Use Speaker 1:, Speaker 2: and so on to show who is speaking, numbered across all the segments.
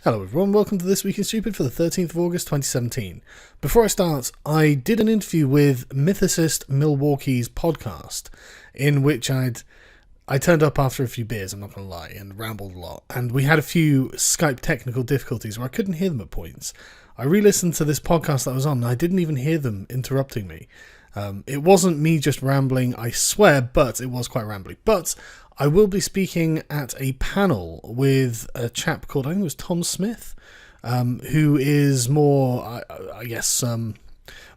Speaker 1: Hello everyone, welcome to This Week in Stupid for the 13th of August 2017. Before I start, I did an interview with Mythicist Milwaukee's podcast, in which I turned up after a few beers, I'm not going to lie, and rambled a lot, and we had a few Skype technical difficulties where I couldn't hear them at points. I re-listened to this podcast that I was on, and I didn't even hear them interrupting me. It wasn't me just rambling, I swear, but it was quite rambly. But I will be speaking at a panel with a chap called, I think it was Tom Smith, who is more, I guess,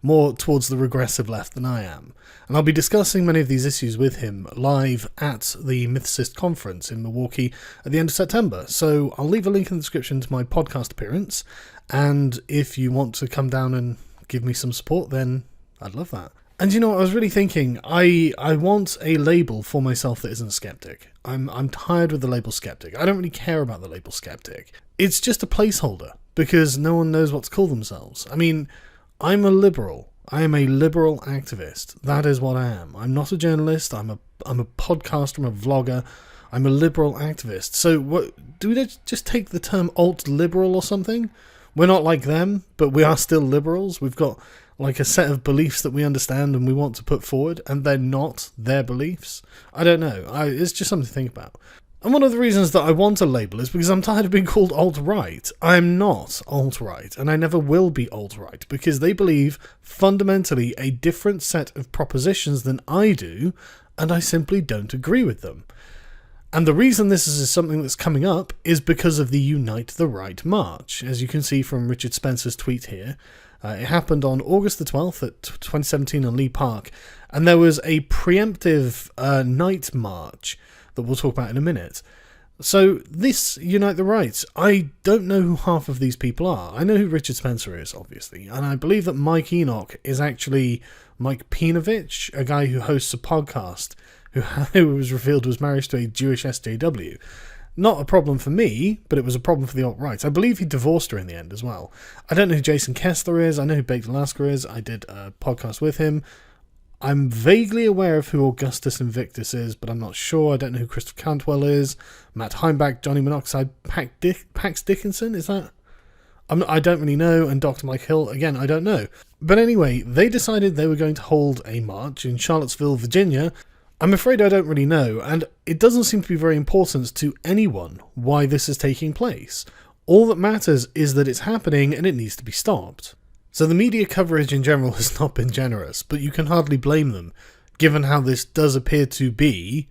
Speaker 1: more towards the regressive left than I am. And I'll be discussing many of these issues with him live at the Mythicist conference in Milwaukee at the end of September. So I'll leave a link in the description to my podcast appearance. And if you want to come down and give me some support, then I'd love that. And you know what, I was really thinking, I want a label for myself that isn't skeptic. I'm tired with the label skeptic. I don't really care about the label skeptic. It's just a placeholder, because no one knows what to call themselves. I mean, I'm a liberal. I am a liberal activist. That is what I am. I'm not a journalist, I'm a podcaster, I'm a vlogger, I'm a liberal activist. So what, do we just take the term alt-liberal or something? We're not like them, but we are still liberals. We've got like a set of beliefs that we understand and we want to put forward, and they're not their beliefs. I don't know. It's just something to think about. And one of the reasons that I want a label is because I'm tired of being called alt-right. I'm not alt-right, and I never will be alt-right, because they believe fundamentally a different set of propositions than I do, and I simply don't agree with them. And the reason this is something that's coming up is because of the Unite the Right March. As you can see from Richard Spencer's tweet here, it happened on August the 12th at 2017 in Lee Park, and there was a preemptive night march that we'll talk about in a minute. So this Unite the Right, I don't know who half of these people are. I know who Richard Spencer is, obviously, and I believe that Mike Enoch is actually Mike Pinovich, a guy who hosts a podcast who was revealed was married to a Jewish SJW. Not a problem for me, but it was a problem for the alt-right. I believe he divorced her in the end as well. I don't know who Jason Kessler is. I know who Baked Alaska is. I did a podcast with him. I'm vaguely aware of who Augustus Invictus is, but I'm not sure. I don't know who Christopher Cantwell is. Matt Heimbach, Johnny Monoxide, Pax Dickinson, is that? I don't really know. And Dr. Mike Hill, again, I don't know. But anyway, they decided they were going to hold a march in Charlottesville, Virginia. I'm afraid I don't really know, and it doesn't seem to be very important to anyone why this is taking place. All that matters is that it's happening and it needs to be stopped. So the media coverage in general has not been generous, but you can hardly blame them, given how this does appear to be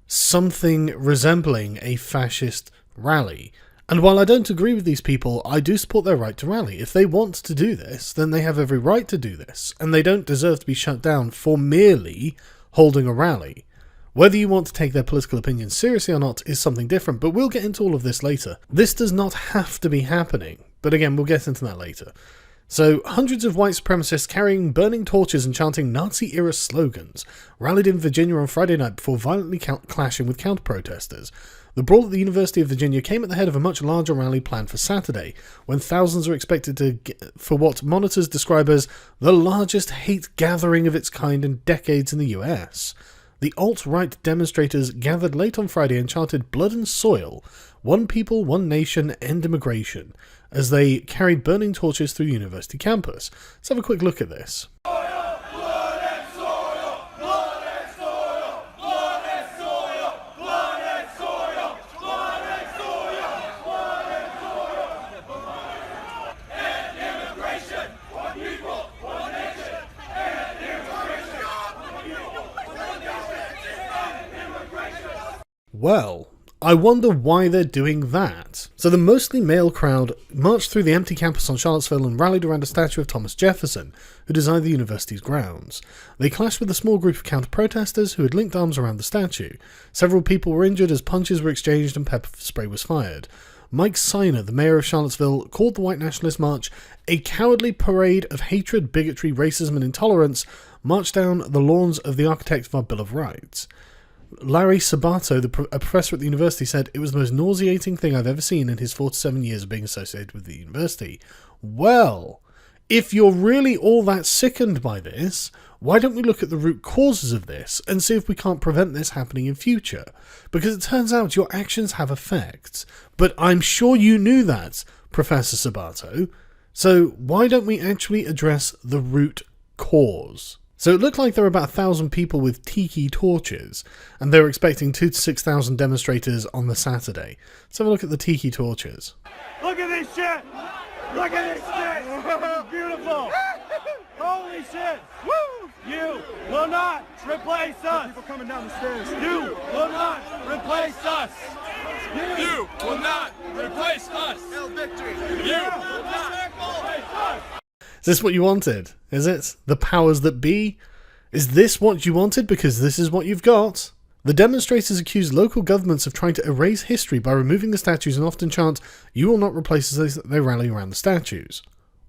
Speaker 1: something resembling a fascist rally. And while I don't agree with these people, I do support their right to rally. If they want to do this, then they have every right to do this, and they don't deserve to be shut down for merely holding a rally. Whether you want to take their political opinions seriously or not is something different, but we'll get into all of this later. This does not have to be happening, but again, we'll get into that later. So, hundreds of white supremacists carrying burning torches and chanting Nazi-era slogans rallied in Virginia on Friday night before violently clashing with counter-protesters. The brawl at the University of Virginia came at the head of a much larger rally planned for Saturday, when thousands are expected for what monitors describe as the largest hate gathering of its kind in decades in the US. The alt-right demonstrators gathered late on Friday and chanted "Blood and Soil, One People, One Nation, End Immigration," as they carried burning torches through university campus. Let's have a quick look at this. Well, I wonder why they're doing that. So the mostly male crowd marched through the empty campus on Charlottesville and rallied around a statue of Thomas Jefferson, who designed the university's grounds. They clashed with a small group of counter-protesters who had linked arms around the statue. Several people were injured as punches were exchanged and pepper spray was fired. Mike Siner, the mayor of Charlottesville, called the White Nationalist March a cowardly parade of hatred, bigotry, racism and intolerance marched down the lawns of the architect of our Bill of Rights. Larry Sabato, a professor at the university, said it was the most nauseating thing I've ever seen in his 47 years of being associated with the university. Well, If you're really all that sickened by this, why don't we look at the root causes of this and see if we can't prevent this happening in future? Because it turns out your actions have effects. But I'm sure you knew that, Professor Sabato. So why don't we actually address the root cause? So it looked like there were about 1,000 people with tiki torches, and they were expecting 2,000 to 6,000 demonstrators on the Saturday. Let's have a look at the tiki torches.
Speaker 2: Look at this shit! Look at this shit! This is beautiful! Holy shit! Woo! You will not replace us! People coming down the stairs. You will not replace us!
Speaker 3: You will not replace us!
Speaker 2: Hail victory!
Speaker 3: You will not replace us!
Speaker 1: Is this what you wanted? Is it? The powers that be? Is this what you wanted because this is what you've got? The demonstrators accused local governments of trying to erase history by removing the statues and often chant, "You will not replace us," as they rally around the statues.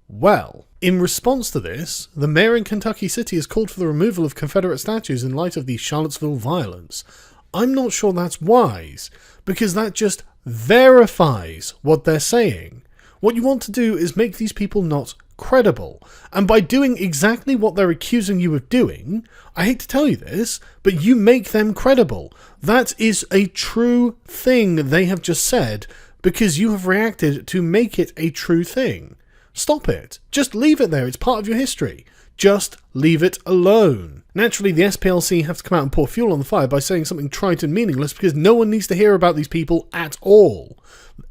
Speaker 1: Well, in response to this, the mayor in Kentucky City has called for the removal of Confederate statues in light of the Charlottesville violence. I'm not sure that's wise, because that just verifies what they're saying. What you want to do is make these people not credible, and by doing exactly what they're accusing you of doing, I hate to tell you this, but you make them credible. That is a true thing they have just said, because you have reacted to make it a true thing. Stop it. Just leave it there. It's part of your history. Just leave it alone. Naturally, the SPLC have to come out and pour fuel on the fire by saying something trite and meaningless because no one needs to hear about these people at all.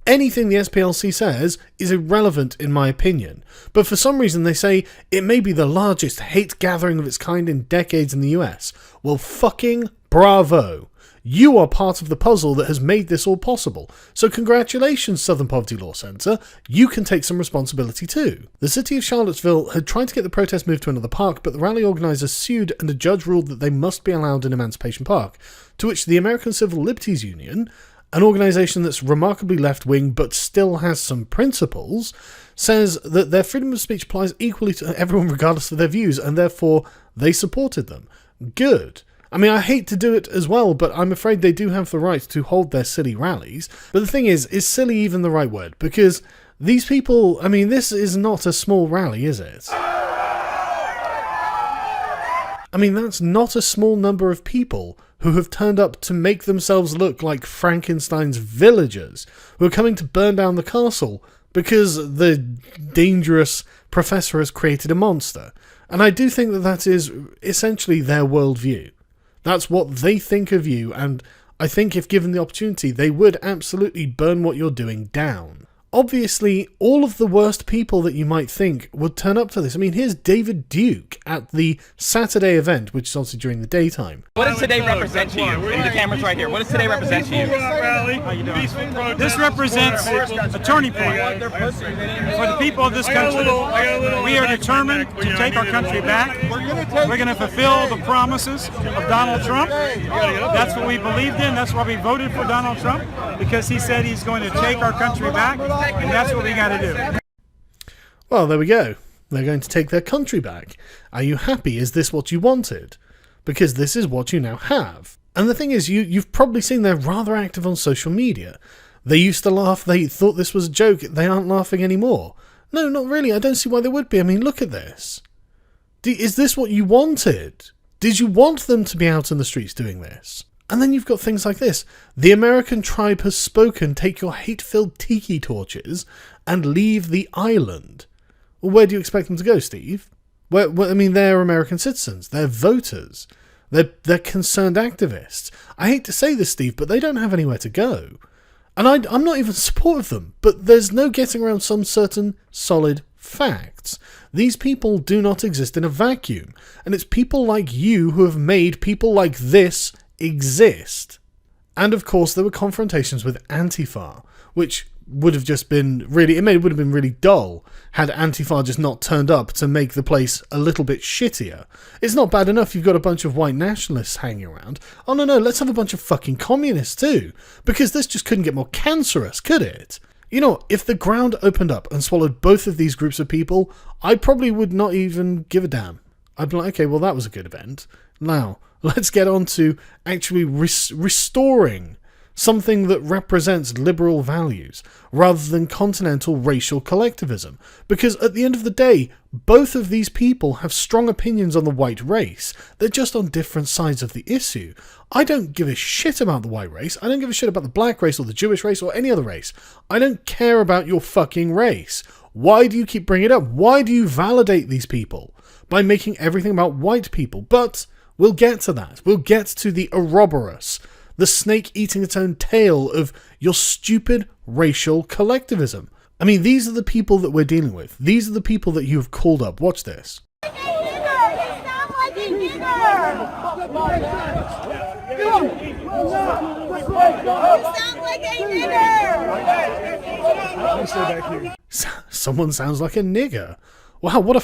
Speaker 1: Anything the SPLC says is irrelevant in my opinion, but for some reason they say it may be the largest hate gathering of its kind in decades in the US. Well, fucking bravo. You are part of the puzzle that has made this all possible. So congratulations, Southern Poverty Law Centre. You can take some responsibility too. The city of Charlottesville had tried to get the protest moved to another park, but the rally organisers sued and a judge ruled that they must be allowed in Emancipation Park, to which the American Civil Liberties Union, an organisation that's remarkably left-wing but still has some principles, says that their freedom of speech applies equally to everyone regardless of their views, and therefore they supported them. Good. I mean, I hate to do it as well, but I'm afraid they do have the right to hold their silly rallies. But the thing is silly even the right word? Because these people, I mean, this is not a small rally, is it? I mean, that's not a small number of people who have turned up to make themselves look like Frankenstein's villagers, who are coming to burn down the castle because the dangerous professor has created a monster. And I do think that that is essentially their worldview. That's what they think of you, and I think if given the opportunity, they would absolutely burn what you're doing down. Obviously, all of the worst people that you might think would turn up for this. I mean, here's David Duke at the Saturday event, which is obviously during the daytime.
Speaker 4: What does today represent to you? The camera's right here. What does today represent to you?
Speaker 2: How you doing? This represents a turning point for the people of this country. We are determined to take our country back. We're going to fulfill the promises of Donald Trump. That's what we believed in. That's why we voted for Donald Trump, because he said he's going to take our country back. And that's what we got to do.
Speaker 1: Well, there we go. They're going to take their country back. Are you happy? Is this what you wanted? Because this is what you now have. And the thing is, you've probably seen they're rather active on social media. They used to laugh. They thought this was a joke. They aren't laughing anymore. No, not really. I don't see why they would be. I mean, look at this. Is this what you wanted? Did you want them to be out in the streets doing this? And then you've got things like this. The American tribe has spoken. Take your hate-filled tiki torches and leave the island. Well, where do you expect them to go, Steve? I mean, they're American citizens. They're voters. They're concerned activists. I hate to say this, Steve, but they don't have anywhere to go. And I'm not even in support of them, but there's no getting around some certain solid facts. These people do not exist in a vacuum. And it's people like you who have made people like this exist. And of course there were confrontations with Antifa, which would have just been really, would have been really dull had Antifa just not turned up to make the place a little bit shittier. It's not bad enough you've got a bunch of white nationalists hanging around. Oh no, let's have a bunch of fucking communists too, because this just couldn't get more cancerous, could it? You know, if the ground opened up and swallowed both of these groups of people, I probably would not even give a damn. I'd be like, okay, well that was a good event. Now, let's get on to actually restoring something that represents liberal values, rather than continental racial collectivism. Because at the end of the day, both of these people have strong opinions on the white race. They're just on different sides of the issue. I don't give a shit about the white race. I don't give a shit about the black race or the Jewish race or any other race. I don't care about your fucking race. Why do you keep bringing it up? Why do you validate these people by making everything about white people? But we'll get to that. We'll get to the Ouroboros, the snake eating its own tail of your stupid racial collectivism. I mean, these are the people that we're dealing with. These are the people that you have called up. Watch this. Someone sounds like a nigger. Wow, what a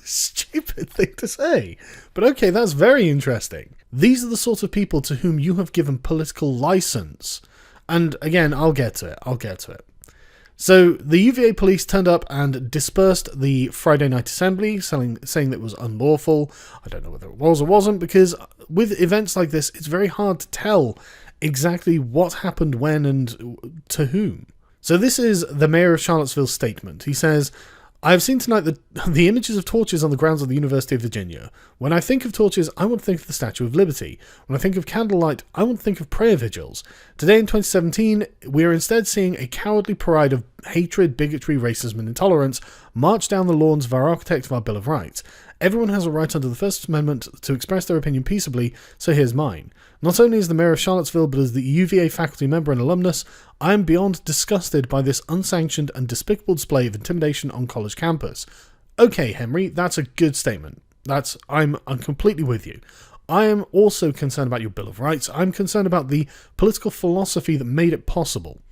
Speaker 1: stupid thing to say. But okay, that's very interesting. These are the sort of people to whom you have given political license. And again, I'll get to it. So the UVA police turned up and dispersed the Friday night assembly, saying that it was unlawful. I don't know whether it was or wasn't, because with events like this, it's very hard to tell exactly what happened when and to whom. So this is the mayor of Charlottesville's statement. He says, "I have seen tonight the images of torches on the grounds of the University of Virginia. When I think of torches, I want to think of the Statue of Liberty. When I think of candlelight, I want to think of prayer vigils. Today in 2017, we are instead seeing a cowardly parade of hatred, bigotry, racism, and intolerance march down the lawns of our architect of our Bill of Rights. Everyone has a right under the First Amendment to express their opinion peaceably, so here's mine. Not only as the mayor of Charlottesville, but as the UVA faculty member and alumnus, I am beyond disgusted by this unsanctioned and despicable display of intimidation on college campus." Okay, Henry, that's a good statement. I'm completely with you. I am also concerned about your Bill of Rights. I'm concerned about the political philosophy that made it possible.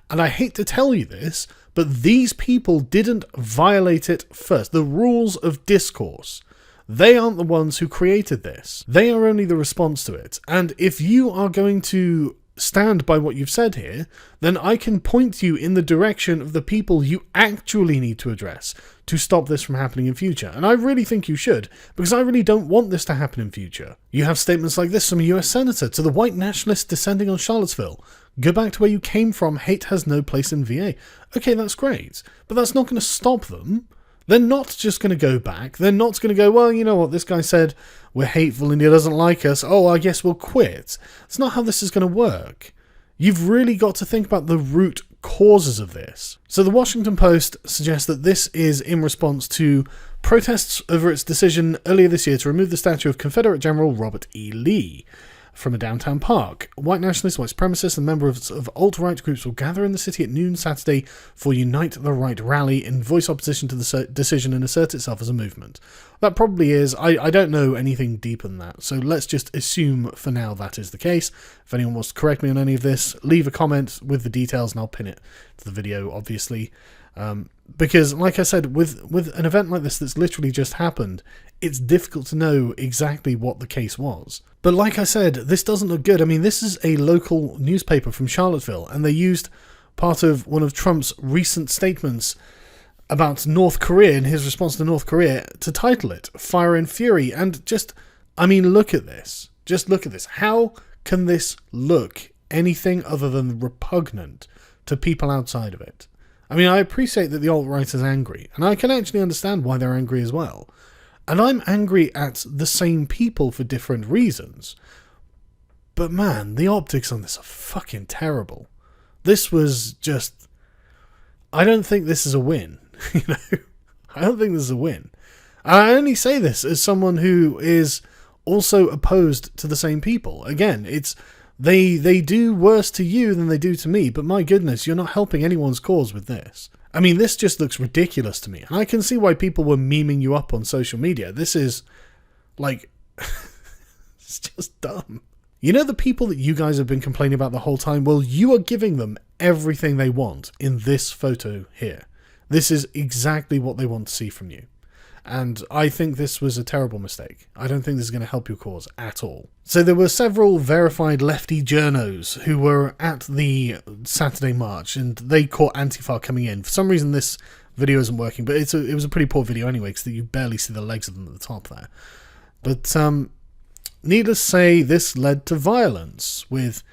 Speaker 1: And I hate to tell you this, but these people didn't violate it first. The rules of discourse. They aren't the ones who created this. They are only the response to it. And if you are going to stand by what you've said here, then I can point you in the direction of the people you actually need to address to stop this from happening in future. And I really think you should, because I really don't want this to happen in future. You have statements like this from a US senator: "To the white nationalists descending on Charlottesville, go back to where you came from. Hate has no place in VA." Okay, that's great, but that's not going to stop them. They're not just going to go back. They're not going to go, well, you know what, this guy said we're hateful and he doesn't like us. Oh, I guess we'll quit. It's not how this is going to work. You've really got to think about the root causes of this. So the Washington Post suggests that this is in response to protests over its decision earlier this year to remove the statue of Confederate General Robert E. Lee from a downtown park. White nationalists, white supremacists, and members of alt-right groups will gather in the city at noon Saturday for Unite the Right rally and voice opposition to the decision and assert itself as a movement. That probably is. I don't know anything deeper than that, so let's just assume for now that is the case. If anyone wants to correct me on any of this, leave a comment with the details and I'll pin it to the video, obviously. Because, like I said, with an event like this that's literally just happened, it's difficult to know exactly what the case was. But like I said, this doesn't look good. I mean, this is a local newspaper from Charlottesville, and they used part of one of Trump's recent statements about North Korea and his response to North Korea to title it Fire and Fury. And just, I mean, look at this. Just look at this. How can this look anything other than repugnant to people outside of it? I mean, I appreciate that the alt-right is angry, and I can actually understand why they're angry as well. And I'm angry at the same people for different reasons. But man, the optics on this are fucking terrible. This was just... I don't think this is a win. You know? I don't think this is a win. I only say this as someone who is also opposed to the same people. Again, it's... They do worse to you than they do to me, but my goodness, you're not helping anyone's cause with this. I mean, this just looks ridiculous to me, and I can see why people were memeing you up on social media. This is, like, it's just dumb. You know the people that you guys have been complaining about the whole time? Well, you are giving them everything they want in this photo here. This is exactly what they want to see from you. And I think this was a terrible mistake. I don't think this is going to help your cause at all. So there were several verified lefty journos who were at the Saturday march, and they caught Antifa coming in. For some reason this video isn't working, but it was a pretty poor video anyway, because you barely see the legs of them at the top there. But needless to say, this led to violence, with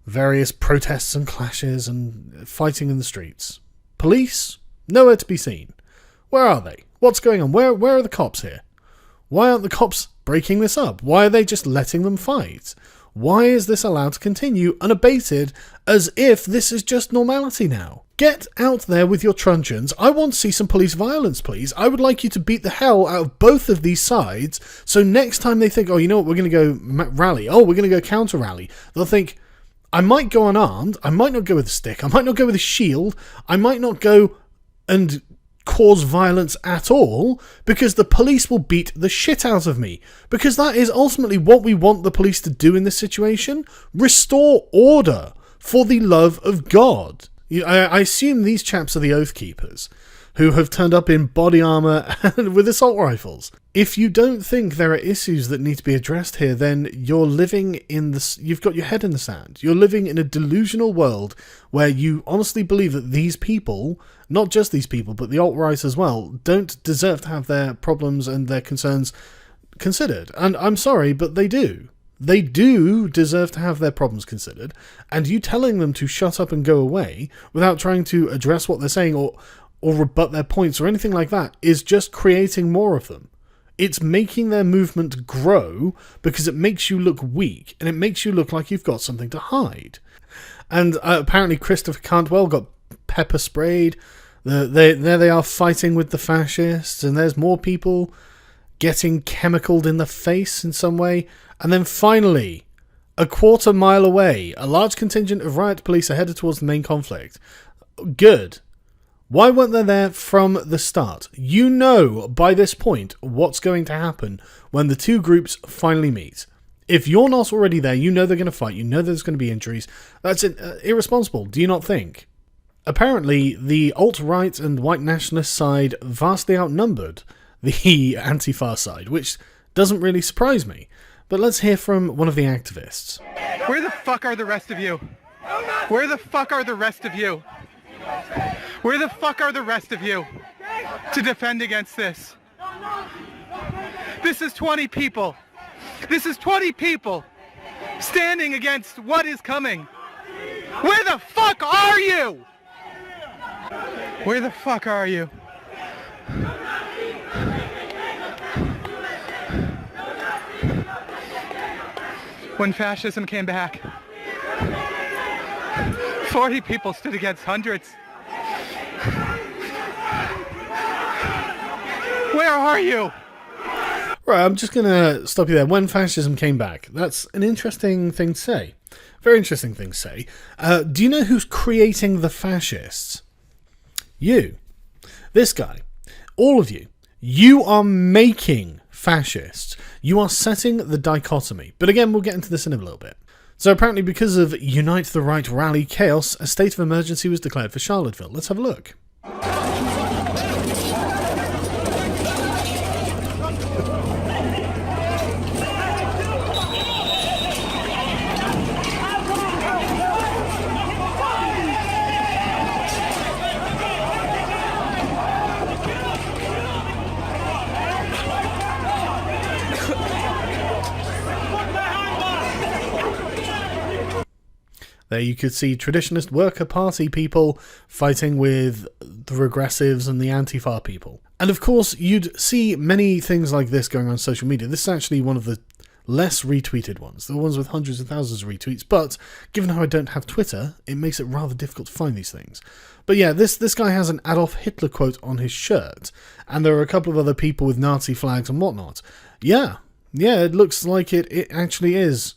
Speaker 1: various protests and clashes and fighting in the streets. Police? Nowhere to be seen. Where are they? What's going on? Where are the cops here? Why aren't the cops breaking this up? Why are they just letting them fight? Why is this allowed to continue unabated as if this is just normality now? Get out there with your truncheons. I want to see some police violence, please. I would like you to beat the hell out of both of these sides, so next time they think, oh, you know what, we're going to go rally. Oh, we're going to go counter-rally. They'll think, I might go unarmed. I might not go with a stick. I might not go with a shield. I might not go and cause violence at all, because the police will beat the shit out of me. Because that is ultimately what we want the police to do in this situation. Restore order, for the love of God. I assume these chaps are the Oath Keepers, who have turned up in body armour and with assault rifles. If you don't think there are issues that need to be addressed here, then you're living in this. You've got your head in the sand. You're living in a delusional world where you honestly believe that these people, not just these people, but the alt-right as well, don't deserve to have their problems and their concerns considered. And I'm sorry, but they do. They do deserve to have their problems considered, and you telling them to shut up and go away without trying to address what they're saying or rebut their points or anything like that is just creating more of them. It's making their movement grow because it makes you look weak and it makes you look like you've got something to hide. And apparently Christopher Cantwell got pepper sprayed. There they are fighting with the fascists, and there's more people getting chemicaled in the face in some way. And then finally, a quarter mile away, a large contingent of riot police are headed towards the main conflict. Good. Why weren't they there from the start? You know by this point what's going to happen when the two groups finally meet. If you're not already there, you know they're going to fight, you know there's going to be injuries. That's irresponsible, do you not think? Apparently, the alt-right and white nationalist side vastly outnumbered the Antifa side, which doesn't really surprise me. But let's hear from one of the activists.
Speaker 5: Where the fuck are the rest of you? Where the fuck are the rest of you? Where the fuck are the rest of you to defend against this? This is 20 people. This is 20 people standing against what is coming. Where the fuck are you? Where the fuck are you? When fascism came back, 40 people stood against hundreds. Where are you?
Speaker 1: Right, I'm just going to stop you there. When fascism came back. That's an interesting thing to say. Very interesting thing to say. Do you know who's creating the fascists? You. This guy. All of you. You are making fascists. You are setting the dichotomy. But again, we'll get into this in a little bit. So apparently because of Unite the Right rally chaos, a state of emergency was declared for Charlottesville. Let's have a look. There you could see traditionalist worker party people fighting with the regressives and the Antifa people. And of course, you'd see many things like this going on social media. This is actually one of the less retweeted ones, the ones with hundreds of thousands of retweets. But given how I don't have Twitter, it makes it rather difficult to find these things. But yeah, this guy has an Adolf Hitler quote on his shirt, and there are a couple of other people with Nazi flags and whatnot. Yeah, it looks like it actually is.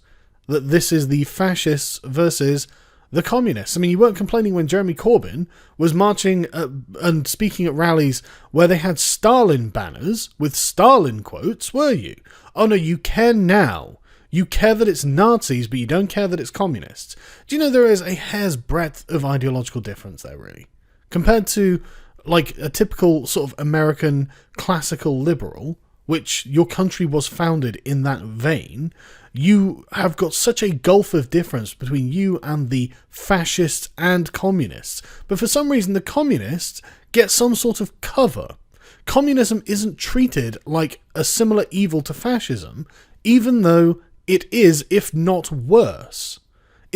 Speaker 1: That this is the fascists versus the communists. I mean, you weren't complaining when Jeremy Corbyn was marching and speaking at rallies where they had Stalin banners with Stalin quotes, were you? Oh no, you care now. You care that it's Nazis, but you don't care that it's communists. Do you know there is a hair's breadth of ideological difference there, really? Compared to, like, a typical sort of American classical liberal, which your country was founded in that vein, you have got such a gulf of difference between you and the fascists and communists. But for some reason, the communists get some sort of cover. Communism isn't treated like a similar evil to fascism, even though it is, if not worse.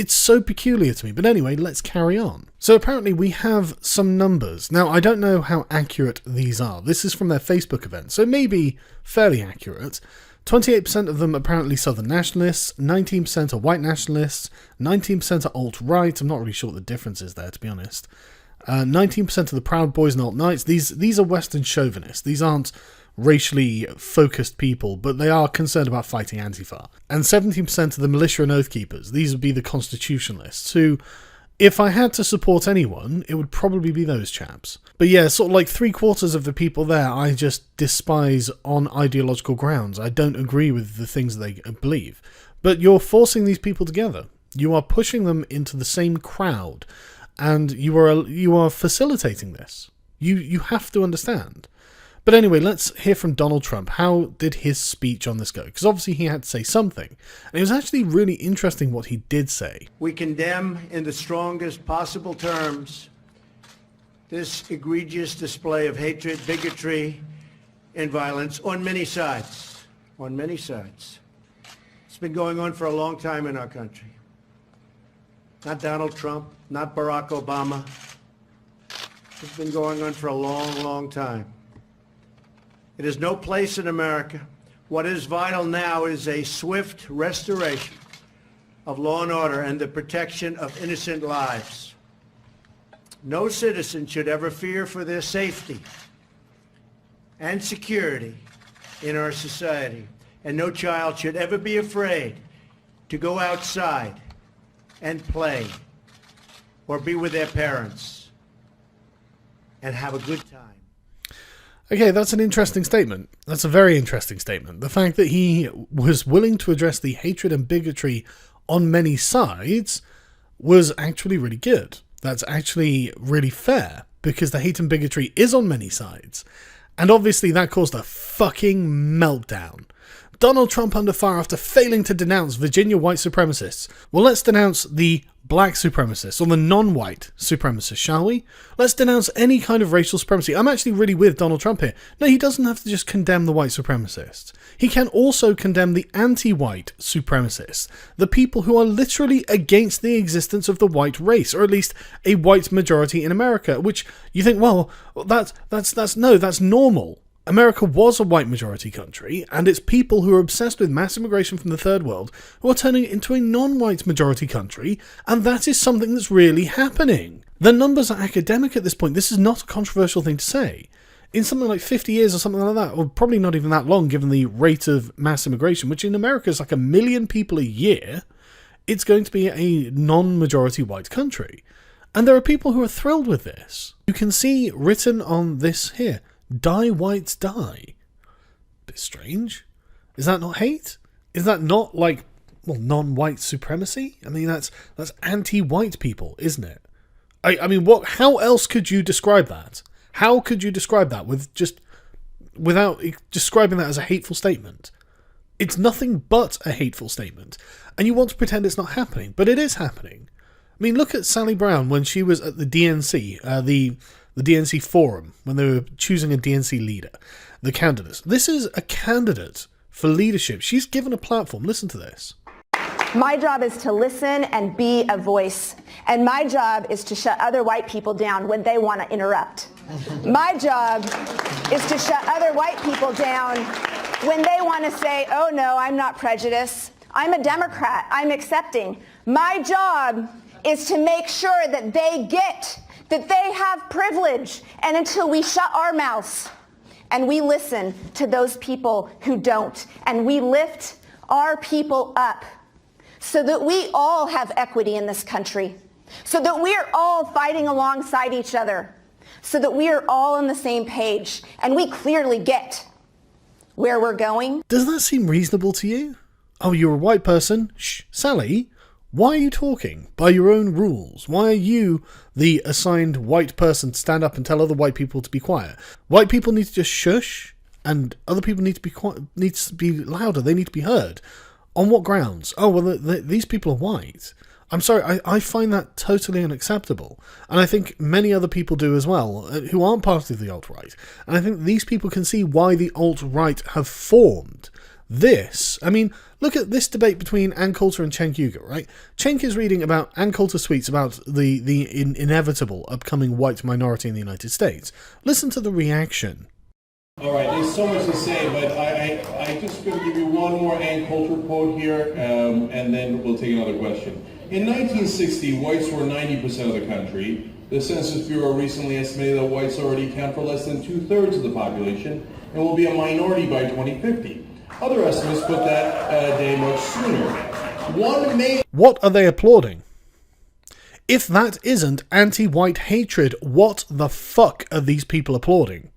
Speaker 1: It's so peculiar to me. But anyway, let's carry on. So apparently we have some numbers. Now, I don't know how accurate these are. This is from their Facebook event, so maybe fairly accurate. 28% of them apparently Southern nationalists, 19% are white nationalists, 19% are alt-right. I'm not really sure what the difference is there, to be honest. 19% of the Proud Boys and alt-knights. These are Western chauvinists. These aren't racially focused people, but they are concerned about fighting Antifa. And 17% of the militia and oath keepers. These would be the constitutionalists, who, if I had to support anyone, it would probably be those chaps. But yeah, sort of like 3/4 of the people there I just despise on ideological grounds. I don't agree with the things they believe. But you're forcing these people together. You are pushing them into the same crowd, and you are facilitating this. You have to understand. But anyway, let's hear from Donald Trump. How did his speech on this go? Because obviously he had to say something. And it was actually really interesting what he did say.
Speaker 6: We condemn in the strongest possible terms this egregious display of hatred, bigotry, and violence on many sides. On many sides. It's been going on for a long time in our country. Not Donald Trump, not Barack Obama. It's been going on for a long, long time. It has no place in America. What is vital now is a swift restoration of law and order and the protection of innocent lives. No citizen should ever fear for their safety and security in our society, and no child should ever be afraid to go outside and play or be with their parents and have a good time.
Speaker 1: Okay, that's an interesting statement. That's a very interesting statement. The fact that he was willing to address the hatred and bigotry on many sides was actually really good. That's actually really fair, because the hate and bigotry is on many sides. And obviously that caused a fucking meltdown. Donald Trump under fire after failing to denounce Virginia white supremacists. Well, let's denounce the black supremacists, or the non-white supremacists, shall we? Let's denounce any kind of racial supremacy. I'm actually really with Donald Trump here. No, he doesn't have to just condemn the white supremacists. He can also condemn the anti-white supremacists, the people who are literally against the existence of the white race, or at least a white majority in America, which you think, well, that's normal. America was a white majority country, and it's people who are obsessed with mass immigration from the third world who are turning it into a non-white majority country, and that is something that's really happening. The numbers are academic at this point. This is not a controversial thing to say. In something like 50 years or something like that, or probably not even that long given the rate of mass immigration, which in America is like 1 million people a year, it's going to be a non-majority white country. And there are people who are thrilled with this. You can see written on this here, "Die whites die." Bit strange. Is that not hate? Is that not like, well, non-white supremacy? I mean, that's anti-white people, isn't it? I mean, how else could you describe that? How could you describe that without describing that as a hateful statement? It's nothing but a hateful statement. And you want to pretend it's not happening, but it is happening. I mean, look at Sally Brown when she was at the DNC, the DNC forum, when they were choosing a DNC leader, the candidates. This is a candidate for leadership. She's given a platform. Listen to this.
Speaker 7: My job is to listen and be a voice. And my job is to shut other white people down when they want to interrupt. My job is to shut other white people down when they want to say, oh no, I'm not prejudiced. I'm a Democrat. I'm accepting. My job is to make sure that they get that they have privilege, and until we shut our mouths and we listen to those people who don't, and we lift our people up so that we all have equity in this country, so that we are all fighting alongside each other, so that we are all on the same page, and we clearly get where we're going.
Speaker 1: Does that seem reasonable to you? Oh, you're a white person? Shh, Sally, why are you talking by your own rules? Why are you the assigned white person to stand up and tell other white people to be quiet? White people need to just shush, and other people need to be quiet, needs to be louder. They need to be heard. On what grounds? Oh, well, these people are white. I'm sorry, I find that totally unacceptable. And I think many other people do as well, who aren't part of the alt-right. And I think these people can see why the alt-right have formed. this, I mean, look at this debate between Ann Coulter and Cenk Uygur, right? Cenk is reading about Ann Coulter's tweets about the inevitable upcoming white minority in the United States. Listen to the reaction.
Speaker 8: All right, there's so much to say, but I just going to give you one more Ann Coulter quote here, and then we'll take another question. In 1960, whites were 90% of the country. The Census Bureau recently estimated that whites already account for less than 2/3 of the population and will be a minority by 2050. Other estimates put that day much sooner.
Speaker 1: What are they applauding? If that isn't anti-white hatred, what the fuck are these people applauding?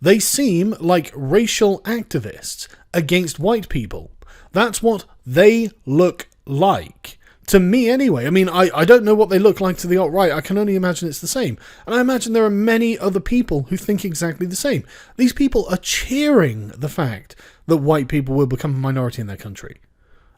Speaker 1: They seem like racial activists against white people. That's what they look like. To me anyway. I mean, I don't know what they look like to the alt-right. I can only imagine it's the same. And I imagine there are many other people who think exactly the same. These people are cheering the fact that white people will become a minority in their country.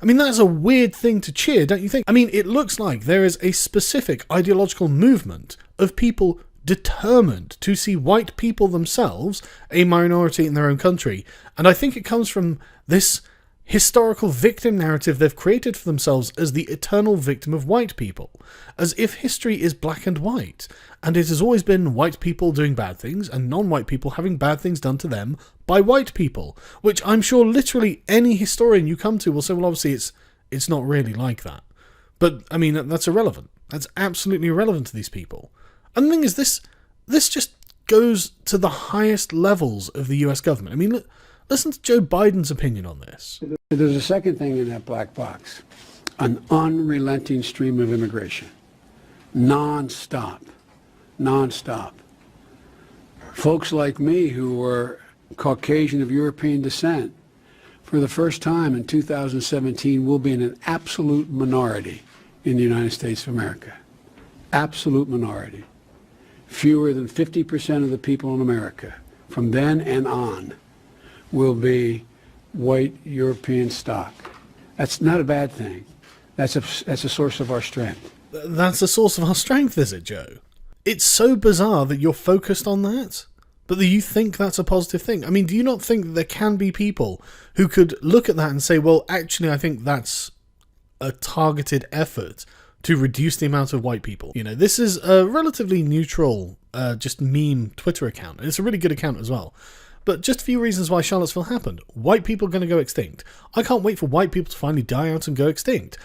Speaker 1: I mean, that's a weird thing to cheer, don't you think? I mean, it looks like there is a specific ideological movement of people determined to see white people themselves a minority in their own country. And I think it comes from this historical victim narrative they've created for themselves as the eternal victim of white people, as if history is black and white, and it has always been white people doing bad things and non-white people having bad things done to them by white people, which I'm sure literally any historian you come to will say, well, obviously it's not really like that. But, I mean, that's irrelevant. That's absolutely irrelevant to these people. And the thing is, this just goes to the highest levels of the US government. I mean, listen to Joe Biden's opinion on this.
Speaker 9: There's a second thing in that black box. An unrelenting stream of immigration. Non-stop. Non-stop. Folks like me who were Caucasian of European descent, for the first time in 2017, will be in an absolute minority in the United States of America. Absolute minority. Fewer than 50% of the people in America, from then and on, will be white European stock. That's not a bad thing. That's a source of our strength.
Speaker 1: That's a source of our strength, is it, Joe? It's so bizarre that you're focused on that, but that you think that's a positive thing. I mean, do you not think that there can be people who could look at that and say, well, actually, I think that's a targeted effort to reduce the amount of white people? You know, this is a relatively neutral, just meme Twitter account, and it's a really good account as well. But just a few reasons why Charlottesville happened. White people are going to go extinct. I can't wait for white people to finally die out and go extinct.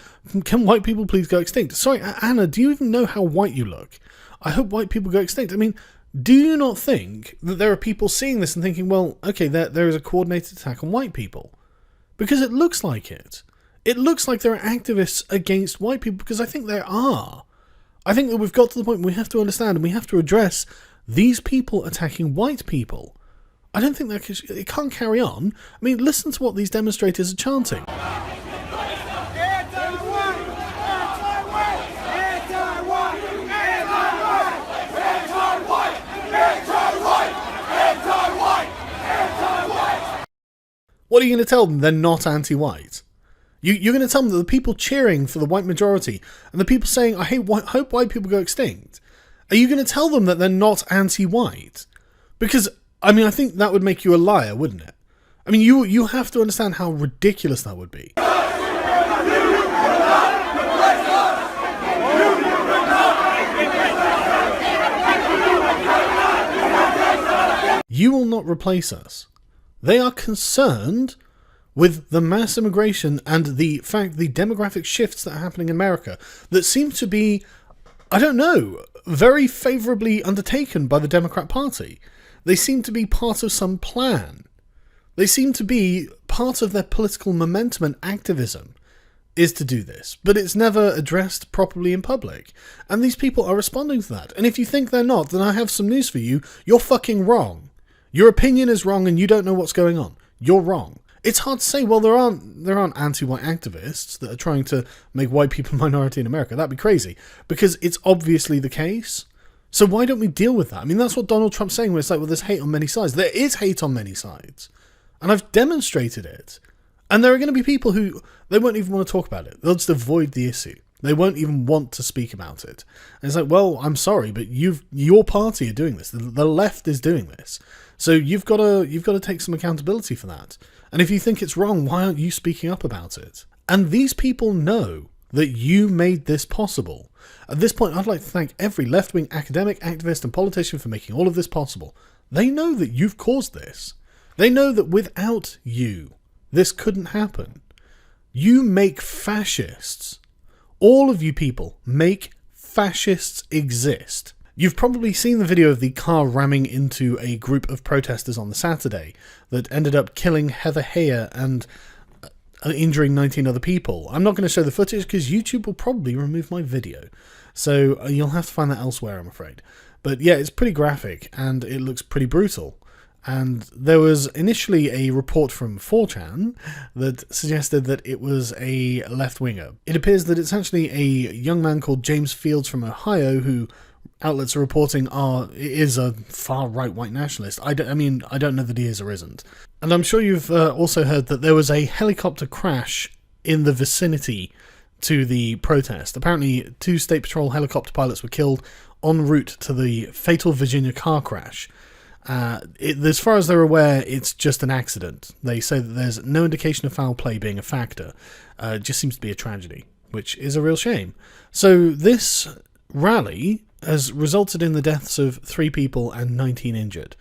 Speaker 1: Can white people please go extinct? Sorry, Anna, do you even know how white you look? I hope white people go extinct. I mean, do you not think that there are people seeing this and thinking, well, okay, there is a coordinated attack on white people? Because it looks like it. It looks like there are activists against white people, because I think there are. I think that we've got to the point where we have to understand and we have to address these people attacking white people. I don't think it can't carry on. I mean, listen to what these demonstrators are chanting. What are you going to tell them? They're not anti-white. You're going to tell them that the people cheering for the white majority and the people saying, I hope white people go extinct, are you going to tell them that they're not anti-white? Because, I mean, I think that would make you a liar, wouldn't it? I mean, you have to understand how ridiculous that would be. You will not replace us. They are concerned with the mass immigration and the demographic shifts that are happening in America that seem to be, I don't know, very favourably undertaken by the Democrat Party. They seem to be part of some plan. They seem to be part of their political momentum and activism is to do this, but it's never addressed properly in public. And these people are responding to that. And if you think they're not, then I have some news for you. You're fucking wrong. Your opinion is wrong and you don't know what's going on. You're wrong. It's hard to say, well, there aren't anti-white activists that are trying to make white people a minority in America. That'd be crazy, because it's obviously the case. So why don't we deal with that? I mean, that's what Donald Trump's saying when it's like, well, there's hate on many sides. There is hate on many sides. And I've demonstrated it. And there are going to be people who, they won't even want to talk about it. They'll just avoid the issue. They won't even want to speak about it. And it's like, well, I'm sorry, but your party are doing this. The left is doing this. So you've got to take some accountability for that. And if you think it's wrong, why aren't you speaking up about it? And these people know that you made this possible. At this point, I'd like to thank every left-wing academic, activist, and politician for making all of this possible. They know that you've caused this. They know that without you, this couldn't happen. You make fascists. All of you people make fascists exist. You've probably seen the video of the car ramming into a group of protesters on the Saturday that ended up killing Heather Heyer and injuring 19 other people. I'm not going to show the footage because YouTube will probably remove my video. So you'll have to find that elsewhere, I'm afraid. But yeah, it's pretty graphic and it looks pretty brutal. And there was initially a report from 4chan that suggested that it was a left-winger. It appears that it's actually a young man called James Fields from Ohio who outlets are reporting is a far-right white nationalist. I don't know that he is or isn't. And I'm sure you've also heard that there was a helicopter crash in the vicinity to the protest. Apparently 2 State Patrol helicopter pilots were killed en route to the fatal Virginia car crash. As far as they're aware, it's just an accident. They say that there's no indication of foul play being a factor. It just seems to be a tragedy, which is a real shame. So this rally has resulted in the deaths of 3 people and 19 injured.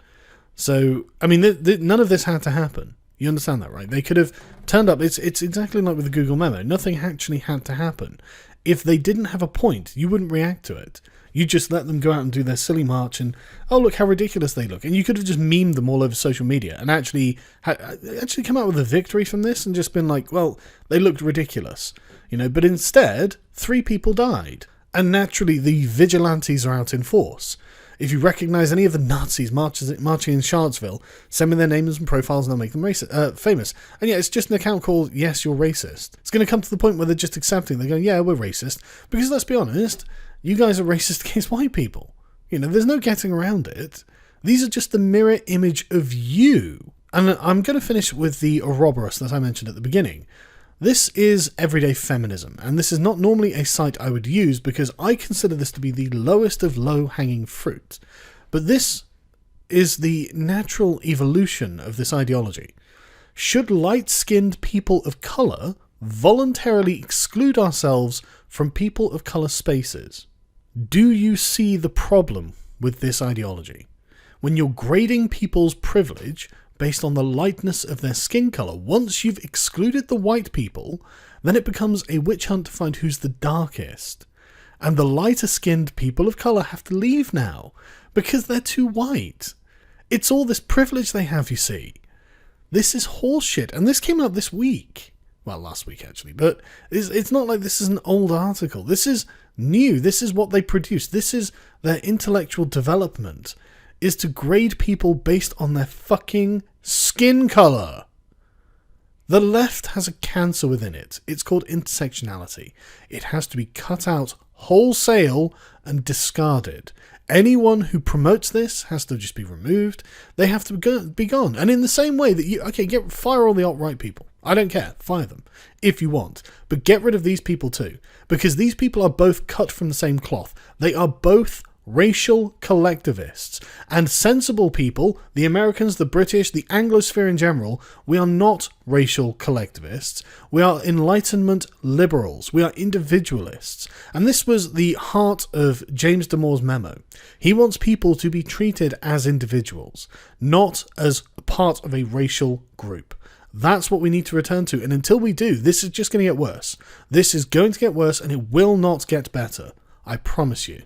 Speaker 1: So, I mean, none of this had to happen. You understand that, right? They could have turned up. It's exactly like with the Google memo. Nothing actually had to happen. If they didn't have a point, you wouldn't react to it. You just let them go out and do their silly march and, oh, look how ridiculous they look. And you could have just memed them all over social media and actually come out with a victory from this and just been like, well, they looked ridiculous. But instead, 3 people died. And naturally, the vigilantes are out in force. If you recognise any of the Nazis marching in Charlottesville, send me their names and profiles and I'll make them famous. And yeah, it's just an account called Yes, You're Racist. It's going to come to the point where they're just accepting. They're going, yeah, we're racist. Because let's be honest, you guys are racist against white people. There's no getting around it. These are just the mirror image of you. And I'm going to finish with the Ouroboros that I mentioned at the beginning. This is everyday feminism, and this is not normally a site I would use because I consider this to be the lowest of low-hanging fruit. But this is the natural evolution of this ideology. Should light-skinned people of colour voluntarily exclude ourselves from people of colour spaces? Do you see the problem with this ideology? When you're grading people's privilege based on the lightness of their skin colour, once you've excluded the white people, then it becomes a witch hunt to find who's the darkest. And the lighter-skinned people of colour have to leave now, because they're too white. It's all this privilege they have, you see. This is horseshit, and this came out this week. Well, last week, actually, but it's not like this is an old article. This is new. This is what they produce. This is their intellectual development, is to grade people based on their fucking skin colour. The left has a cancer within it. It's called intersectionality. It has to be cut out wholesale and discarded. Anyone who promotes this has to just be removed. They have to be gone. And in the same way that fire all the alt-right people. I don't care. Fire them if you want. But get rid of these people too. Because these people are both cut from the same cloth. They are both racial collectivists. And sensible people, the Americans, the British, the Anglosphere in general, we are not racial collectivists. We are Enlightenment liberals. We are individualists. And this was the heart of James Damore's memo. He wants people to be treated as individuals, not as part of a racial group. That's what we need to return to. And until we do, this is just going to get worse. This is going to get worse and it will not get better. I promise you.